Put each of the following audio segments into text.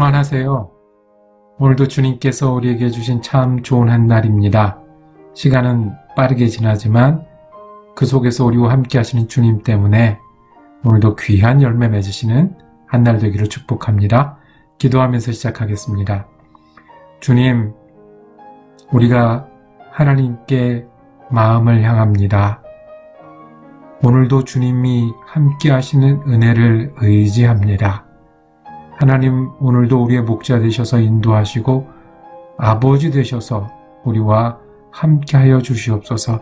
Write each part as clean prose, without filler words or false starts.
평안하세요. 오늘도 주님께서 우리에게 주신 참 좋은 한 날입니다. 시간은 빠르게 지나지만 그 속에서 우리와 함께 하시는 주님 때문에 오늘도 귀한 열매 맺으시는 한 날 되기를 축복합니다. 기도하면서 시작하겠습니다. 주님, 우리가 하나님께 마음을 향합니다. 오늘도 주님이 함께 하시는 은혜를 의지합니다. 하나님, 오늘도 우리의 목자 되셔서 인도하시고 아버지 되셔서 우리와 함께하여 주시옵소서.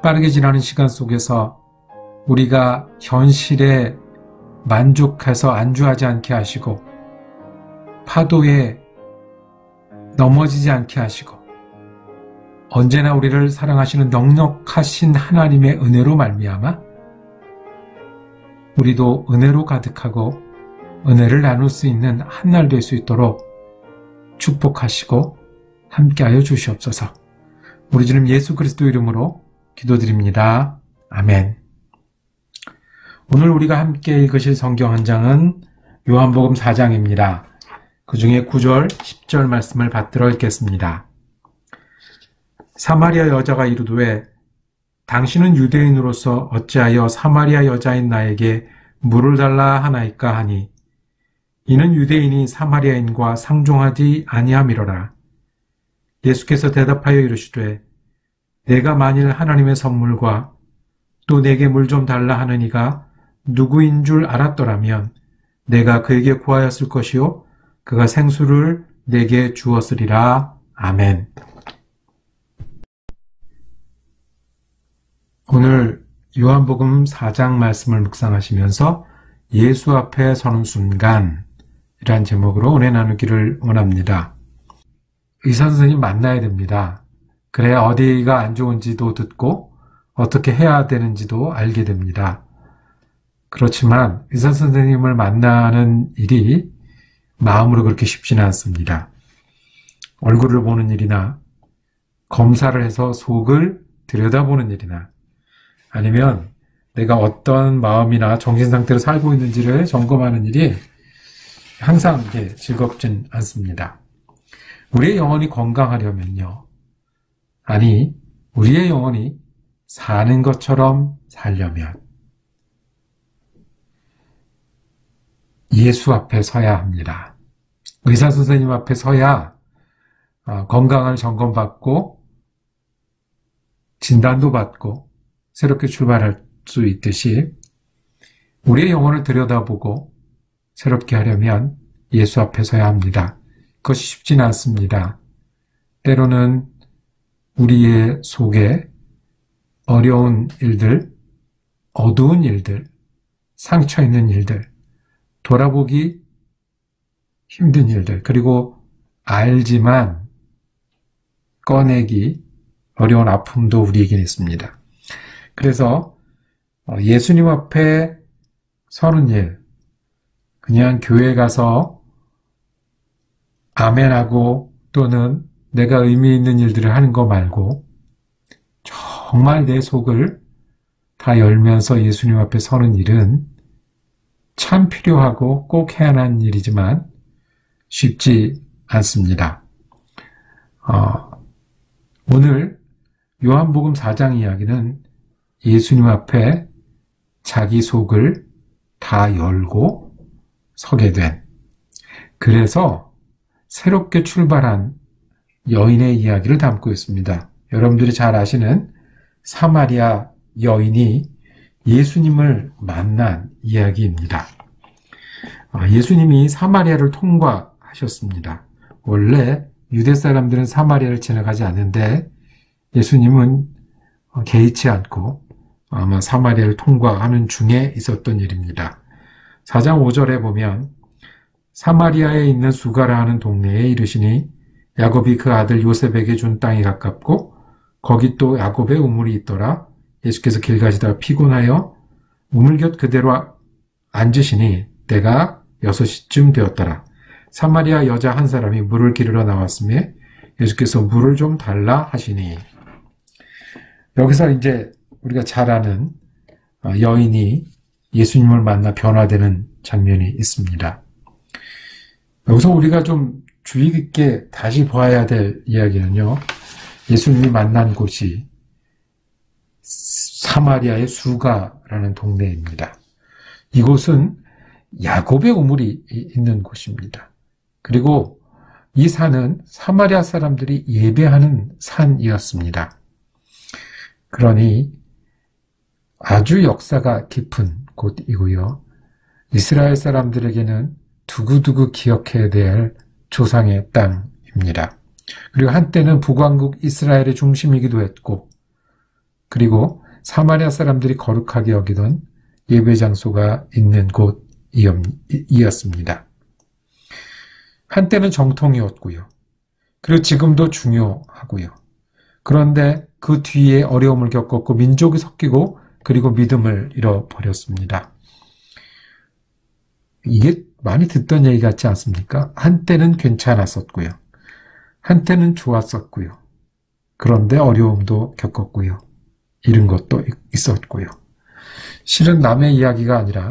빠르게 지나는 시간 속에서 우리가 현실에 만족해서 안주하지 않게 하시고 파도에 넘어지지 않게 하시고 언제나 우리를 사랑하시는 넉넉하신 하나님의 은혜로 말미암아 우리도 은혜로 가득하고 은혜를 나눌 수 있는 한 날 될 수 있도록 축복하시고 함께하여 주시옵소서. 우리 주님 예수 그리스도 이름으로 기도드립니다. 아멘. 오늘 우리가 함께 읽으실 성경 한 장은 요한복음 4장입니다. 그 중에 9절, 10절 말씀을 받들어 읽겠습니다. 사마리아 여자가 이르되 당신은 유대인으로서 어찌하여 사마리아 여자인 나에게 물을 달라 하나이까 하니 이는 유대인이 사마리아인과 상종하지 아니함이로라. 예수께서 대답하여 이르시되 내가 만일 하나님의 선물과 또 내게 물 좀 달라 하는 이가 누구인 줄 알았더라면 내가 그에게 구하였을 것이요 그가 생수를 내게 주었으리라. 아멘. 오늘 요한복음 4장 말씀을 묵상하시면서 예수 앞에 서는 순간이란 제목으로 은혜 나누기를 원합니다. 의사 선생님 만나야 됩니다. 그래야 어디가 안 좋은지도 듣고 어떻게 해야 되는지도 알게 됩니다. 그렇지만 의사 선생님을 만나는 일이 마음으로 그렇게 쉽지는 않습니다. 얼굴을 보는 일이나 검사를 해서 속을 들여다보는 일이나 아니면 내가 어떤 마음이나 정신 상태로 살고 있는지를 점검하는 일이 항상 즐겁진 않습니다. 우리의 영혼이 건강하려면요. 아니, 우리의 영혼이 사는 것처럼 살려면 예수 앞에 서야 합니다. 의사 선생님 앞에 서야 건강을 점검받고 진단도 받고 새롭게 출발할 수 있듯이 우리의 영혼을 들여다보고 새롭게 하려면 예수 앞에 서야 합니다. 그것이 쉽지는 않습니다. 때로는 우리의 속에 어려운 일들, 어두운 일들, 상처 있는 일들, 돌아보기 힘든 일들, 그리고 알지만 꺼내기 어려운 아픔도 우리에겐 있습니다. 그래서 예수님 앞에 서는 일, 그냥 교회 가서 아멘하고 또는 내가 의미 있는 일들을 하는 거 말고 정말 내 속을 다 열면서 예수님 앞에 서는 일은 참 필요하고 꼭 해야 하는 일이지만 쉽지 않습니다. 오늘 요한복음 4장 이야기는 예수님 앞에 자기 속을 다 열고 서게 된, 그래서 새롭게 출발한 여인의 이야기를 담고 있습니다. 여러분들이 잘 아시는 사마리아 여인이 예수님을 만난 이야기입니다. 예수님이 사마리아를 통과하셨습니다. 원래 유대 사람들은 사마리아를 지나가지 않는데 예수님은 개의치 않고 아마 사마리아를 통과하는 중에 있었던 일입니다. 4장 5절에 보면 사마리아에 있는 수가라 하는 동네에 이르시니 야곱이 그 아들 요셉에게 준 땅이 가깝고 거기 또 야곱의 우물이 있더라. 예수께서 길 가시다가 피곤하여 우물 곁 그대로 앉으시니 때가 6시쯤 되었더라. 사마리아 여자 한 사람이 물을 기르러 나왔으며 예수께서 물을 좀 달라 하시니, 여기서 이제 우리가 잘 아는 여인이 예수님을 만나 변화되는 장면이 있습니다. 여기서 우리가 좀 주의 깊게 다시 봐야 될 이야기는요. 예수님이 만난 곳이 사마리아의 수가라는 동네입니다. 이곳은 야곱의 우물이 있는 곳입니다. 그리고 이 산은 사마리아 사람들이 예배하는 산이었습니다. 그러니 아주 역사가 깊은 곳이고요. 이스라엘 사람들에게는 두고두고 기억해야 될 조상의 땅입니다. 그리고 한때는 북왕국 이스라엘의 중심이기도 했고, 그리고 사마리아 사람들이 거룩하게 여기던 예배 장소가 있는 곳이었습니다. 한때는 정통이었고요. 그리고 지금도 중요하고요. 그런데 그 뒤에 어려움을 겪었고 민족이 섞이고 그리고 믿음을 잃어버렸습니다. 이게 많이 듣던 얘기 같지 않습니까? 한때는 괜찮았었고요. 한때는 좋았었고요. 그런데 어려움도 겪었고요. 잃은 것도 있었고요. 실은 남의 이야기가 아니라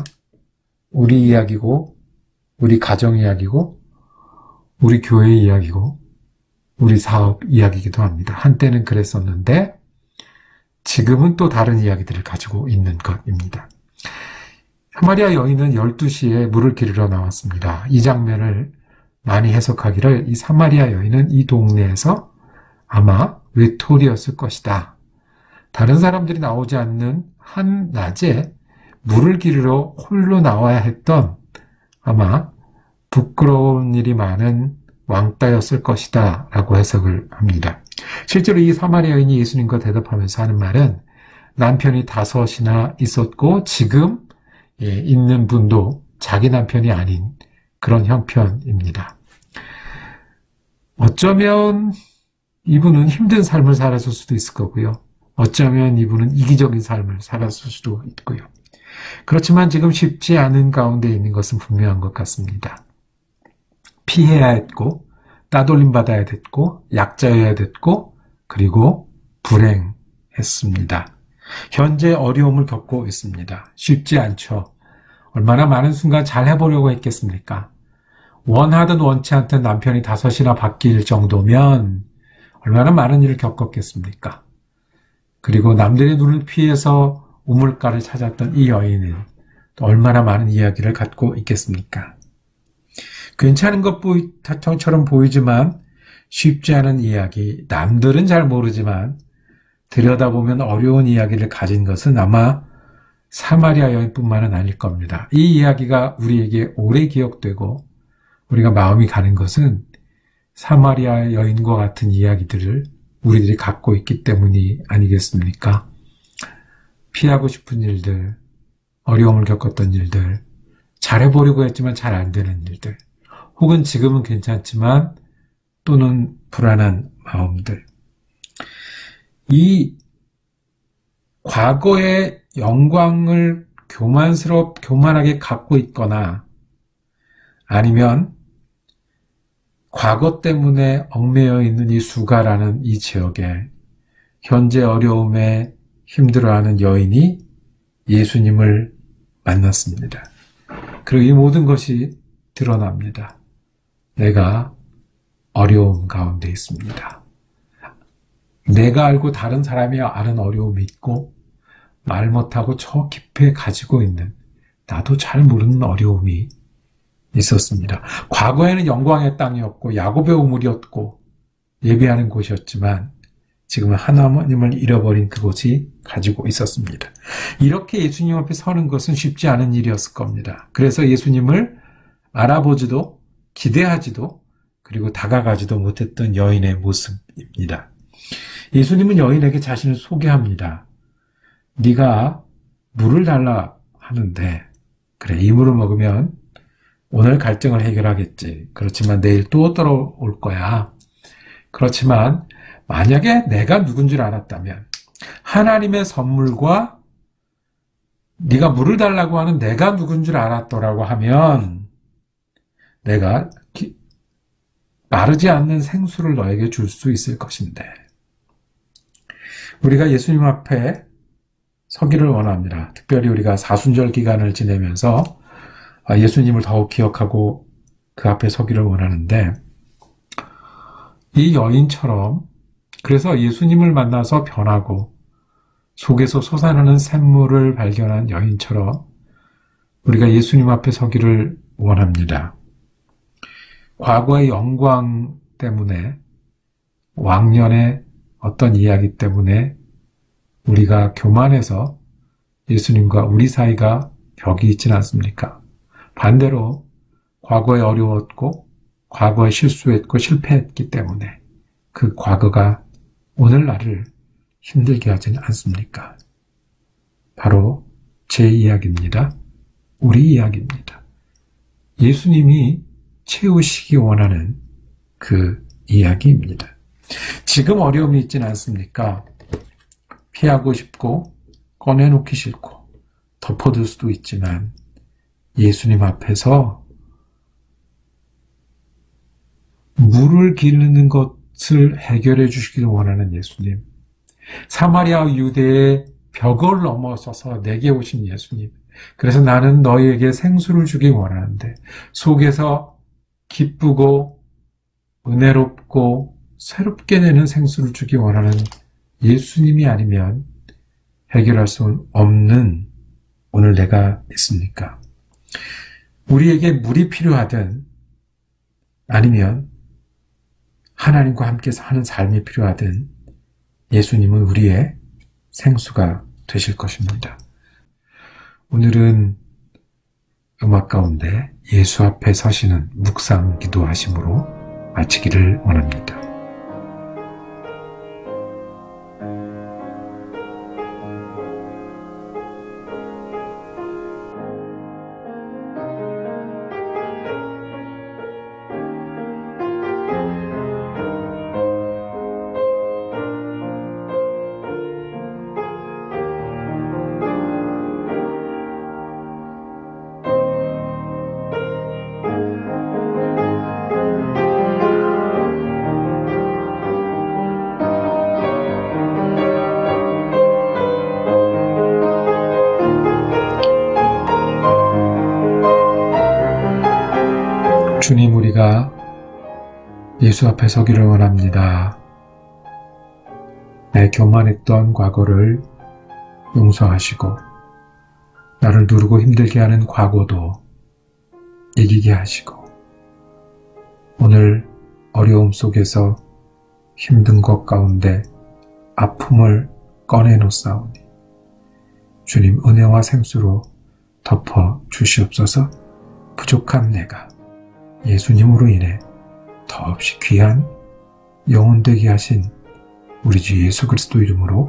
우리 이야기고, 우리 가정 이야기고, 우리 교회 이야기고, 우리 사업 이야기이기도 합니다. 한때는 그랬었는데 지금은 또 다른 이야기들을 가지고 있는 것입니다. 사마리아 여인은 12시에 물을 기르러 나왔습니다. 이 장면을 많이 해석하기를 이 사마리아 여인은 이 동네에서 아마 외톨이였을 것이다. 다른 사람들이 나오지 않는 한낮에 물을 기르러 홀로 나와야 했던 아마 부끄러운 일이 많은 왕따였을 것이다 라고 해석을 합니다. 실제로 이 사마리아 여인이 예수님과 대답하면서 하는 말은 남편이 5이나 있었고 지금 있는 분도 자기 남편이 아닌 그런 형편입니다. 어쩌면 이분은 힘든 삶을 살았을 수도 있을 거고요. 어쩌면 이분은 이기적인 삶을 살았을 수도 있고요. 그렇지만 지금 쉽지 않은 가운데 있는 것은 분명한 것 같습니다. 피해야 했고, 따돌림 받아야 됐고, 약자여야 됐고, 그리고 불행했습니다. 현재 어려움을 겪고 있습니다. 쉽지 않죠. 얼마나 많은 순간 잘 해보려고 했겠습니까? 원하든 원치 않든 남편이 5이나 바뀔 정도면 얼마나 많은 일을 겪었겠습니까? 그리고 남들의 눈을 피해서 우물가를 찾았던 이 여인은 또 얼마나 많은 이야기를 갖고 있겠습니까? 괜찮은 것처럼 보이지만 쉽지 않은 이야기, 남들은 잘 모르지만 들여다보면 어려운 이야기를 가진 것은 아마 사마리아 여인뿐만은 아닐 겁니다. 이 이야기가 우리에게 오래 기억되고 우리가 마음이 가는 것은 사마리아 여인과 같은 이야기들을 우리들이 갖고 있기 때문이 아니겠습니까? 피하고 싶은 일들, 어려움을 겪었던 일들, 잘해보려고 했지만 잘 안 되는 일들, 혹은 지금은 괜찮지만 또는 불안한 마음들. 이 과거의 영광을 교만하게 갖고 있거나 아니면 과거 때문에 얽매여 있는 이 수가라는 이 지역에 현재 어려움에 힘들어하는 여인이 예수님을 만났습니다. 그리고 이 모든 것이 드러납니다. 내가 어려움 가운데 있습니다. 내가 알고 다른 사람이 아는 어려움이 있고 말 못하고 저 깊이 가지고 있는 나도 잘 모르는 어려움이 있었습니다. 과거에는 영광의 땅이었고 야곱의 우물이었고 예배하는 곳이었지만 지금은 하나님을 잃어버린 그곳이 가지고 있었습니다. 이렇게 예수님 앞에 서는 것은 쉽지 않은 일이었을 겁니다. 그래서 예수님을 알아보지도 기대하지도 그리고 다가가지도 못했던 여인의 모습입니다. 예수님은 여인에게 자신을 소개합니다. 네가 물을 달라 하는데 그래, 이 물을 먹으면 오늘 갈증을 해결하겠지. 그렇지만 내일 또 들어올 거야. 그렇지만 만약에 내가 누군 줄 알았다면 하나님의 선물과 네가 물을 달라고 하는 내가 누군 줄 알았더라고 하면 내가 마르지 않는 생수를 너에게 줄 수 있을 것인데 우리가 예수님 앞에 서기를 원합니다. 특별히 우리가 사순절 기간을 지내면서 예수님을 더욱 기억하고 그 앞에 서기를 원하는데, 이 여인처럼, 그래서 예수님을 만나서 변하고 속에서 솟아나는 샘물을 발견한 여인처럼 우리가 예수님 앞에 서기를 원합니다. 과거의 영광 때문에, 왕년의 어떤 이야기 때문에 우리가 교만해서 예수님과 우리 사이가 벽이 있지는 않습니까? 반대로 과거에 어려웠고 과거에 실수했고 실패했기 때문에 그 과거가 오늘 나를 힘들게 하지는 않습니까? 바로 제 이야기입니다. 우리 이야기입니다. 예수님이 채우시기 원하는 그 이야기입니다. 지금 어려움이 있지는 않습니까? 피하고 싶고 꺼내놓기 싫고 덮어둘 수도 있지만 예수님 앞에서 물을 기르는 것을 해결해 주시기를 원하는 예수님, 사마리아 유대의 벽을 넘어서서 내게 오신 예수님, 그래서 나는 너희에게 생수를 주기 원하는데 속에서 기쁘고 은혜롭고 새롭게 내는 생수를 주기 원하는 예수님이 아니면 해결할 수 없는 오늘 내가 있습니까? 우리에게 물이 필요하든 아니면 하나님과 함께 사는 삶이 필요하든 예수님은 우리의 생수가 되실 것입니다. 오늘은 음악 가운데 예수 앞에 서시는 묵상 기도하심으로 마치기를 원합니다. 주님, 우리가 예수 앞에 서기를 원합니다. 내 교만했던 과거를 용서하시고 나를 누르고 힘들게 하는 과거도 이기게 하시고 오늘 어려움 속에서 힘든 것 가운데 아픔을 꺼내놓사오니 주님 은혜와 생수로 덮어 주시옵소서. 부족한 내가 예수님으로 인해 더없이 귀한 영혼 되게 하신 우리 주 예수 그리스도 이름으로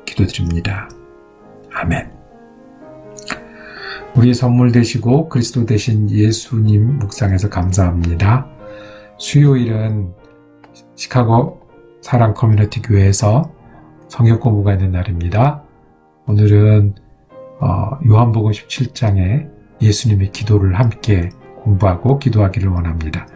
기도드립니다. 아멘. 우리의 선물 되시고 그리스도 되신 예수님 묵상해서 감사합니다. 수요일은 시카고 사랑 커뮤니티 교회에서 성역 공부가 있는 날입니다. 오늘은 요한복음 17장에 예수님의 기도를 함께 공부하고 기도하기를 원합니다.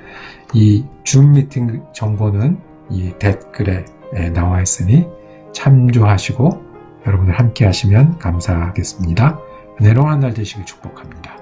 이 줌 미팅 정보는 이 댓글에 나와 있으니 참조하시고 여러분들 함께 하시면 감사하겠습니다. 은혜로운 한 날 되시길 축복합니다.